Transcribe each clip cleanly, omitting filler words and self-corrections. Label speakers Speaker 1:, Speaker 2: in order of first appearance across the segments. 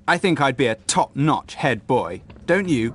Speaker 1: I think I'd be a top-notch head boy, don't you?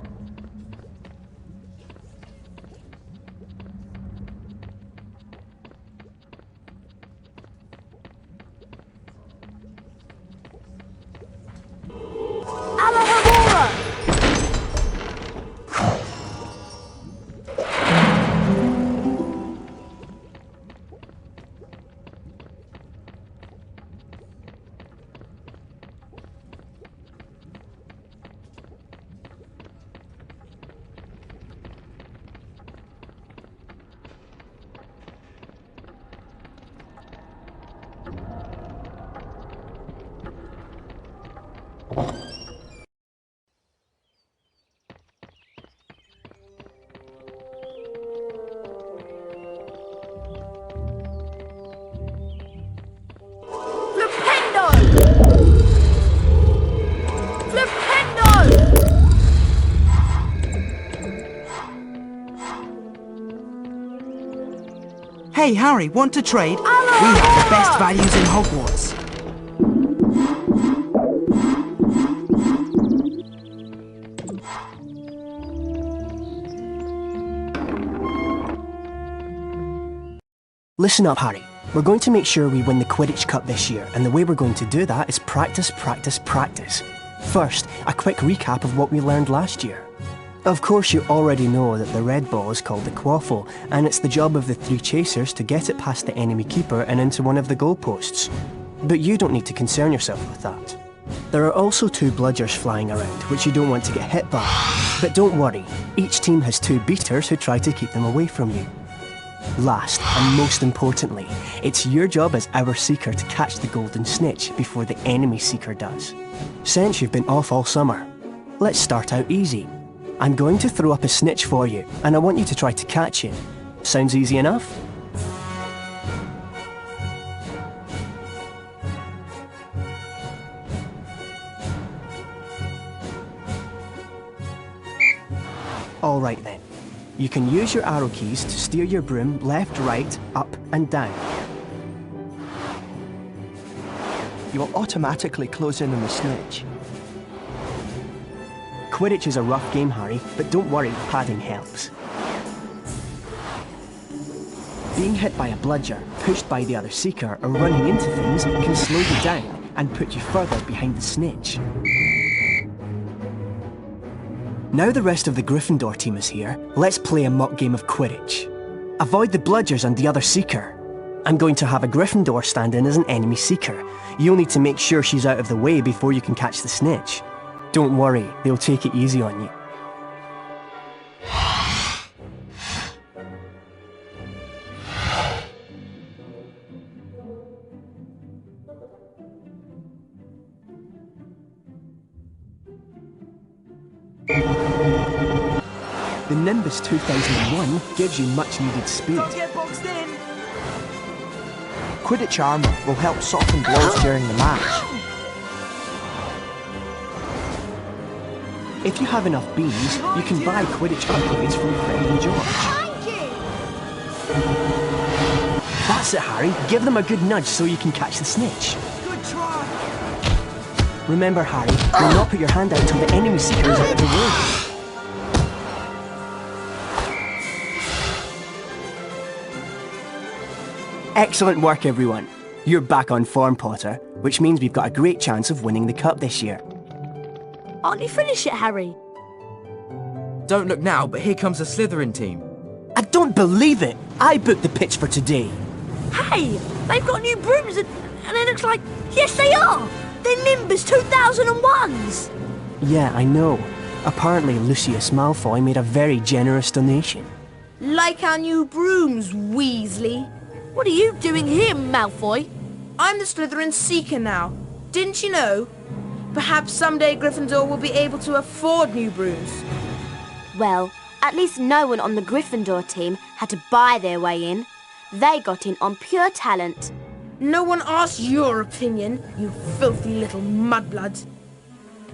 Speaker 2: Hey, Harry, want to trade? We have the best values in Hogwarts. Listen up, Harry. We're going to make sure we win the Quidditch Cup this year, and the way we're going to do that is practice, practice, practice. First, a quick recap of what we learned last year. Of course, you already know that the red ball is called the quaffle, and it's the job of the 3 chasers to get it past the enemy keeper and into one of the goalposts. But you don't need to concern yourself with that. There are also 2 bludgers flying around, which you don't want to get hit by. But don't worry, each team has 2 beaters who try to keep them away from you. Last, and most importantly, it's your job as our seeker to catch the golden snitch before the enemy seeker does. Since you've been off all summer, let's start out easy. I'm going to throw up a snitch for you, and I want you to try to catch it. Sounds easy enough? Alright then. You can use your arrow keys to steer your broom left, right, up and down. You will automatically close in on the snitch. Quidditch is a rough game, Harry, but don't worry, padding helps. Being hit by a bludger, pushed by the other seeker, or running into things can slow you down and put you further behind the snitch. Now the rest of the Gryffindor team is here, let's play a mock game of Quidditch. Avoid the bludgers and the other seeker. I'm going to have a Gryffindor stand in as an enemy seeker. You'll need to make sure she's out of the way before you can catch the snitch. Don't worry, they'll take it easy on you. The Nimbus 2001 gives you much needed speed.
Speaker 3: Don't get boxed in.
Speaker 2: Quidditch armour will help soften blows during the match. If you have enough bees, you can buy Quidditch upgrades from Fred and George.
Speaker 3: Thank you.
Speaker 2: That's it, Harry. Give them a good nudge so you can catch the snitch.
Speaker 3: Good try.
Speaker 2: Remember, Harry, do not put your hand out until the enemy seeker is out of the way. Excellent work, everyone. You're back on form, Potter, which means we've got a great chance of winning the cup this year.
Speaker 4: Aren't you finished yet, Harry?
Speaker 3: Don't look now, but here comes the Slytherin team.
Speaker 2: I don't believe it! I booked the pitch for today.
Speaker 4: Hey, they've got new brooms and it looks like... Yes, they are! They're Nimbus 2001s!
Speaker 2: Yeah, I know. Apparently Lucius Malfoy made a very generous donation.
Speaker 4: Like our new brooms, Weasley. What are you doing here, Malfoy?
Speaker 5: I'm the Slytherin Seeker now. Didn't you know? Perhaps someday Gryffindor will be able to afford new brooms.
Speaker 4: Well, at least no one on the Gryffindor team had to buy their way in. They got in on pure talent.
Speaker 5: No one asked your opinion, you filthy little mudblood.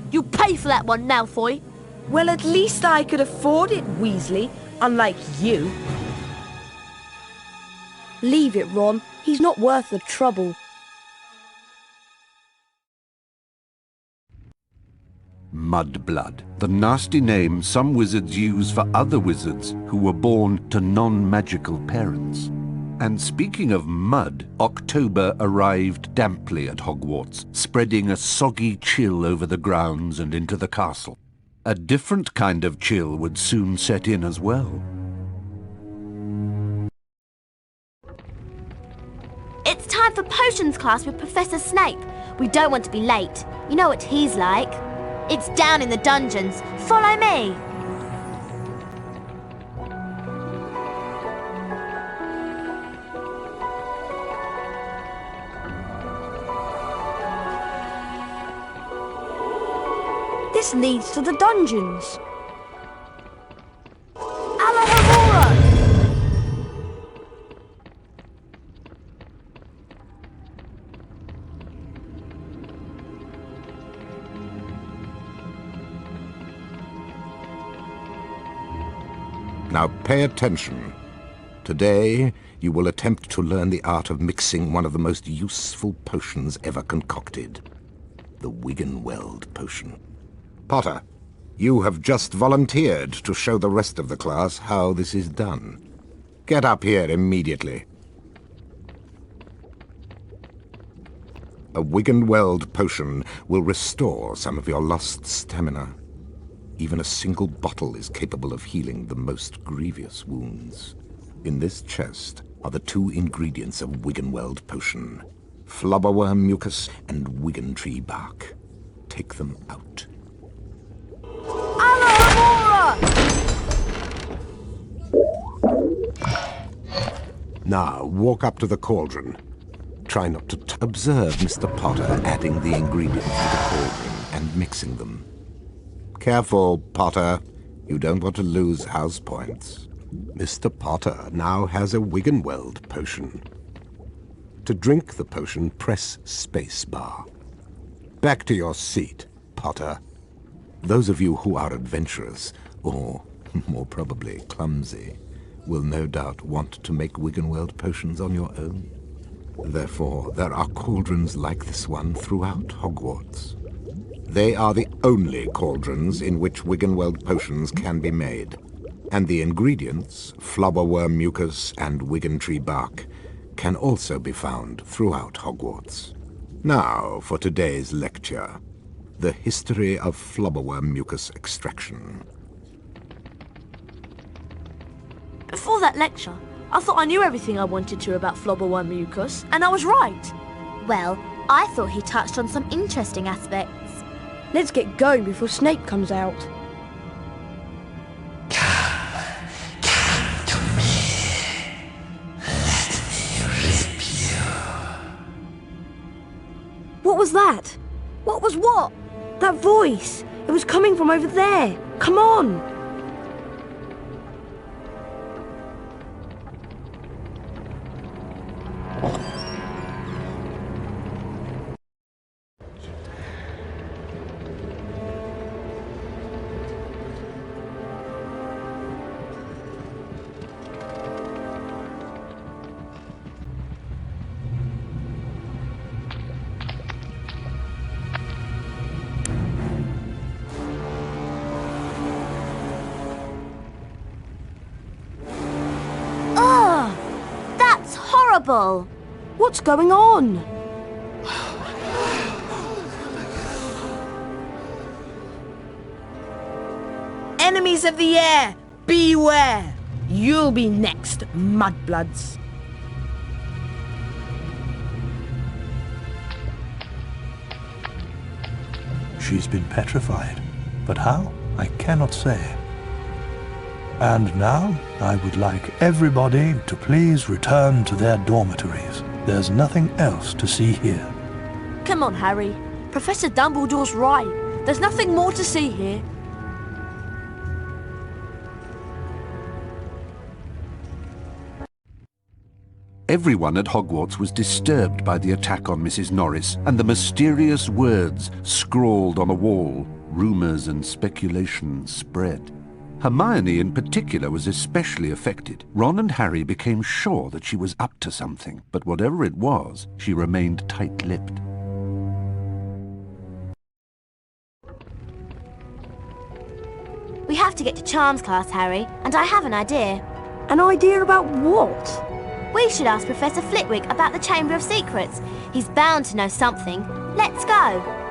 Speaker 4: You'll pay for that one, Malfoy.
Speaker 5: Well, at least I could afford it, Weasley, unlike you.
Speaker 4: Leave it, Ron. He's not worth the trouble.
Speaker 6: Mudblood, the nasty name some wizards use for other wizards who were born to non-magical parents. And speaking of mud, October arrived damply at Hogwarts, spreading a soggy chill over the grounds and into the castle. A different kind of chill would soon set in as well.
Speaker 4: It's time for potions class with Professor Snape. We don't want to be late. You know what he's like. It's down in the dungeons. Follow me.
Speaker 5: This leads to the dungeons.
Speaker 7: Now pay attention. Today, you will attempt to learn the art of mixing one of the most useful potions ever concocted. The Wiggenweld potion. Potter, you have just volunteered to show the rest of the class how this is done. Get up here immediately. A Wiggenweld potion will restore some of your lost stamina. Even a single bottle is capable of healing the most grievous wounds. In this chest are the two ingredients of Wiggenweld potion: flobberworm mucus and Wiggentree bark. Take them out. Now, walk up to the cauldron. Try not to observe Mr. Potter adding the ingredients to the cauldron and mixing them. Careful, Potter. You don't want to lose house points. Mr. Potter now has a Wiggenweld potion. To drink the potion, press spacebar. Back to your seat, Potter. Those of you who are adventurous, or more probably clumsy, will no doubt want to make Wiggenweld potions on your own. Therefore, there are cauldrons like this one throughout Hogwarts. They are the only cauldrons in which Wiggenweld potions can be made. And the ingredients, flobberworm mucus and Wiggentree bark, can also be found throughout Hogwarts. Now for today's lecture. The history of flobberworm mucus extraction.
Speaker 8: Before that lecture, I thought I knew everything I wanted to about flobberworm mucus, and I was right.
Speaker 4: Well, I thought he touched on some interesting aspects.
Speaker 5: Let's get going before Snape comes out. What was that? What was what? That voice. It was coming from over there. Come on.
Speaker 4: Horrible!
Speaker 5: What's going on? Enemies of the air, beware! You'll be next, mudbloods.
Speaker 9: She's been petrified, but how? I cannot say. And now, I would like everybody to please return to their dormitories. There's nothing else to see here.
Speaker 8: Come on, Harry. Professor Dumbledore's right. There's nothing more to see here.
Speaker 6: Everyone at Hogwarts was disturbed by the attack on Mrs. Norris and the mysterious words scrawled on a wall. Rumours and speculation spread. Hermione in particular was especially affected. Ron and Harry became sure that she was up to something, but whatever it was, she remained tight-lipped.
Speaker 4: have to get to Charms class, Harry, and I have an idea.
Speaker 8: An idea about what?
Speaker 4: We should ask Professor Flitwick about the Chamber of Secrets. He's bound to know something. Let's go.